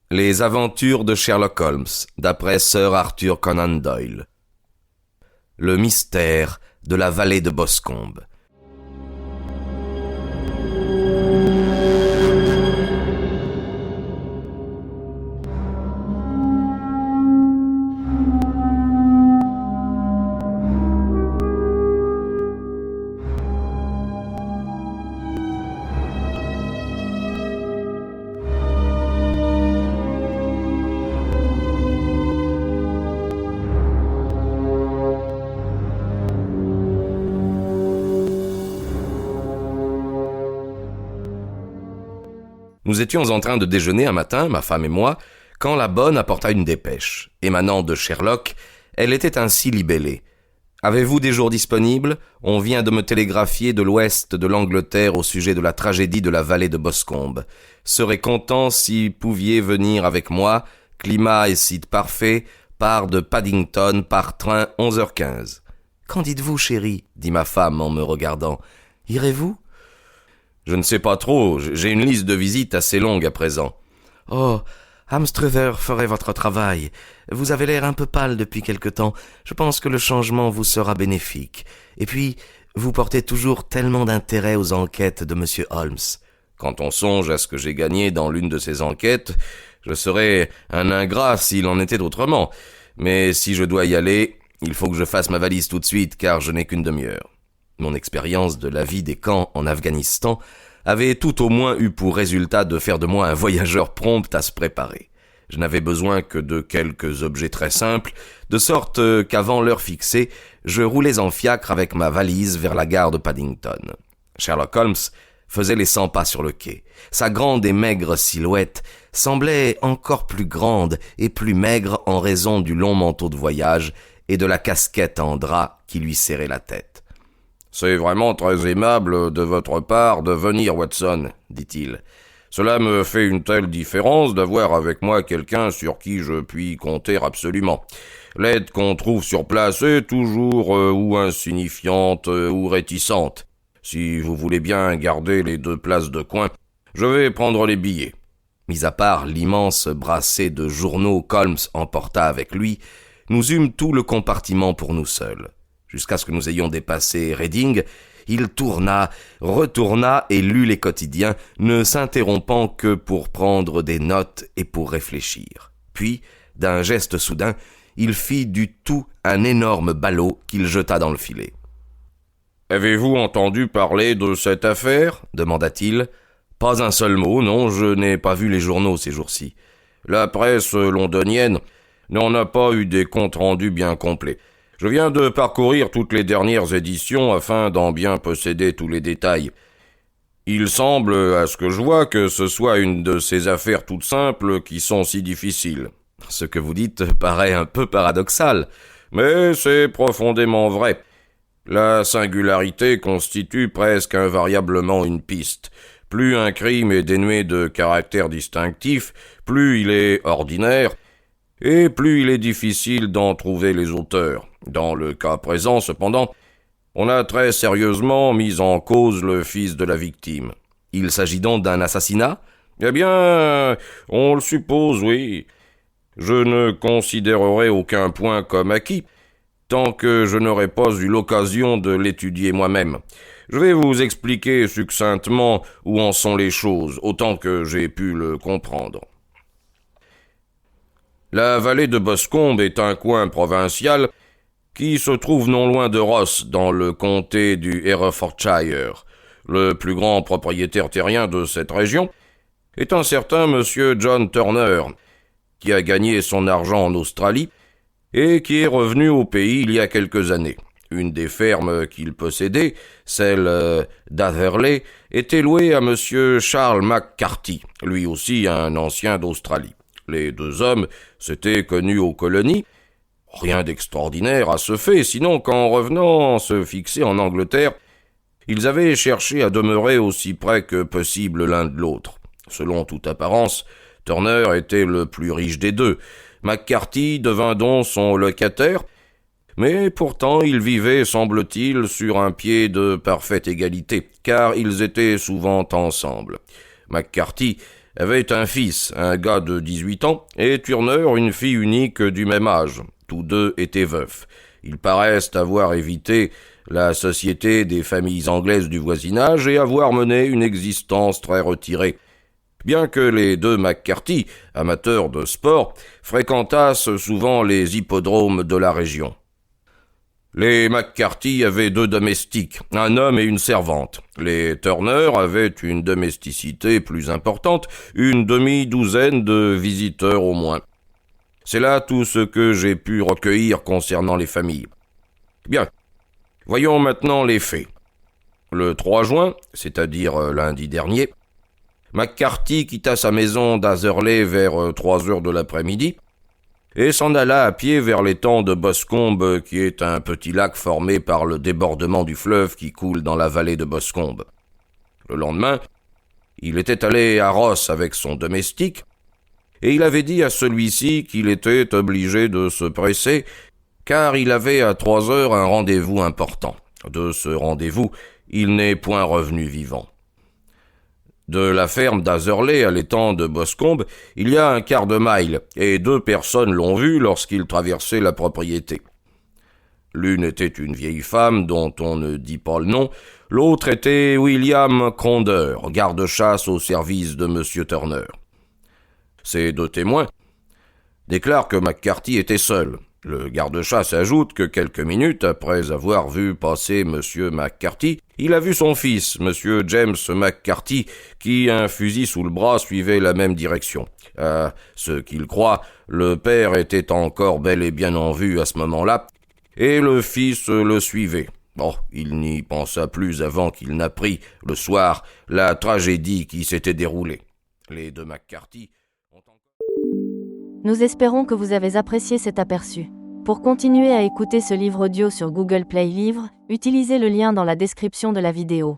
Les aventures de Sherlock Holmes, d'après Sir Arthur Conan Doyle. Le mystère de la vallée de Boscombe. Nous étions en train de déjeuner un matin, ma femme et moi, quand la bonne apporta une dépêche. Émanant de Sherlock, elle était ainsi libellée. « Avez-vous des jours disponibles ? On vient de me télégraphier de l'ouest de l'Angleterre au sujet de la tragédie de la vallée de Boscombe. Serais content si pouviez venir avec moi. Climat et site parfait. Part de Paddington par train 11h15. »« Qu'en dites-vous, chérie ?» dit ma femme en me regardant. « Irez-vous » ? Je ne sais pas trop, j'ai une liste de visites assez longue à présent. Oh, Anstruther ferait votre travail. Vous avez l'air un peu pâle depuis quelque temps. Je pense que le changement vous sera bénéfique. Et puis, vous portez toujours tellement d'intérêt aux enquêtes de Monsieur Holmes. Quand on songe à ce que j'ai gagné dans l'une de ces enquêtes, je serais un ingrat s'il en était autrement. Mais si je dois y aller, il faut que je fasse ma valise tout de suite, car je n'ai qu'une demi-heure. Mon expérience de la vie des camps en Afghanistan avait tout au moins eu pour résultat de faire de moi un voyageur prompt à se préparer. Je n'avais besoin que de quelques objets très simples, de sorte qu'avant l'heure fixée, je roulais en fiacre avec ma valise vers la gare de Paddington. Sherlock Holmes faisait les 100 pas sur le quai. Sa grande et maigre silhouette semblait encore plus grande et plus maigre en raison du long manteau de voyage et de la casquette en drap qui lui serrait la tête. « C'est vraiment très aimable de votre part de venir, Watson, » dit-il. « Cela me fait une telle différence d'avoir avec moi quelqu'un sur qui je puis compter absolument. L'aide qu'on trouve sur place est toujours ou insignifiante ou réticente. Si vous voulez bien garder les 2 places de coin, je vais prendre les billets. » Mis à part l'immense brassée de journaux qu'Holmes emporta avec lui, nous eûmes tout le compartiment pour nous seuls. Jusqu'à ce que nous ayons dépassé Reading, il tourna, retourna et lut les quotidiens, ne s'interrompant que pour prendre des notes et pour réfléchir. Puis, d'un geste soudain, il fit du tout un énorme ballot qu'il jeta dans le filet. « Avez-vous entendu parler de cette affaire ?» demanda-t-il. « Pas un seul mot, non, je n'ai pas vu les journaux ces jours-ci. La presse londonienne n'en a pas eu des comptes rendus bien complets. Je viens de parcourir toutes les dernières éditions afin d'en bien posséder tous les détails. Il semble, à ce que je vois, que ce soit une de ces affaires toutes simples qui sont si difficiles. » Ce que vous dites paraît un peu paradoxal, mais c'est profondément vrai. La singularité constitue presque invariablement une piste. Plus un crime est dénué de caractère distinctif, plus il est ordinaire, et plus il est difficile d'en trouver les auteurs. Dans le cas présent, cependant, on a très sérieusement mis en cause le fils de la victime. Il s'agit donc d'un assassinat ? Eh bien, on le suppose, oui. Je ne considérerai aucun point comme acquis, tant que je n'aurai pas eu l'occasion de l'étudier moi-même. Je vais vous expliquer succinctement où en sont les choses, autant que j'ai pu le comprendre. La vallée de Boscombe est un coin provincial qui se trouve non loin de Ross, dans le comté du Herefordshire. Le plus grand propriétaire terrien de cette région est un certain monsieur John Turner, qui a gagné son argent en Australie et qui est revenu au pays il y a quelques années. Une des fermes qu'il possédait, celle d'Atherley, était louée à monsieur Charles McCarthy, lui aussi un ancien d'Australie. Les 2 hommes s'étaient connus aux colonies. Rien d'extraordinaire à ce fait, sinon qu'en revenant se fixer en Angleterre, ils avaient cherché à demeurer aussi près que possible l'un de l'autre. Selon toute apparence, Turner était le plus riche des 2. McCarthy devint donc son locataire, mais pourtant ils vivaient, semble-t-il, sur un pied de parfaite égalité, car ils étaient souvent ensemble. McCarthy avait un fils, un gars de 18 ans, et Turner, une fille unique du même âge. Tous deux étaient veufs. Ils paraissent avoir évité la société des familles anglaises du voisinage et avoir mené une existence très retirée. Bien que les deux McCarthy, amateurs de sport, fréquentassent souvent les hippodromes de la région. Les McCarthy avaient 2 domestiques, un homme et une servante. Les Turner avaient une domesticité plus importante, une demi-douzaine de visiteurs au moins. C'est là tout ce que j'ai pu recueillir concernant les familles. Bien, voyons maintenant les faits. Le 3 juin, c'est-à-dire lundi dernier, McCarthy quitta sa maison d'Atherley vers 3 heures de l'après-midi et s'en alla à pied vers l'étang de Boscombe, qui est un petit lac formé par le débordement du fleuve qui coule dans la vallée de Boscombe. Le lendemain, il était allé à Ross avec son domestique, et il avait dit à celui-ci qu'il était obligé de se presser, car il avait à 3 heures un rendez-vous important. De ce rendez-vous, il n'est point revenu vivant. De la ferme d'Atherley à l'étang de Boscombe, il y a un quart de mille, et 2 personnes l'ont vu lorsqu'il traversait la propriété. L'une était une vieille femme dont on ne dit pas le nom, l'autre était William Cronder, garde-chasse au service de M. Turner. Ces 2 témoins déclarent que McCarthy était seul. Le garde-chasse ajoute que quelques minutes après avoir vu passer M. McCarthy, il a vu son fils, M. James McCarthy, qui, un fusil sous le bras, suivait la même direction. À ce qu'il croit, le père était encore bel et bien en vue à ce moment-là, et le fils le suivait. Bon, il n'y pensa plus avant qu'il n'apprit, le soir, la tragédie qui s'était déroulée. Les 2 McCarthy ont encore... Nous espérons que vous avez apprécié cet aperçu. Pour continuer à écouter ce livre audio sur Google Play Livres, utilisez le lien dans la description de la vidéo.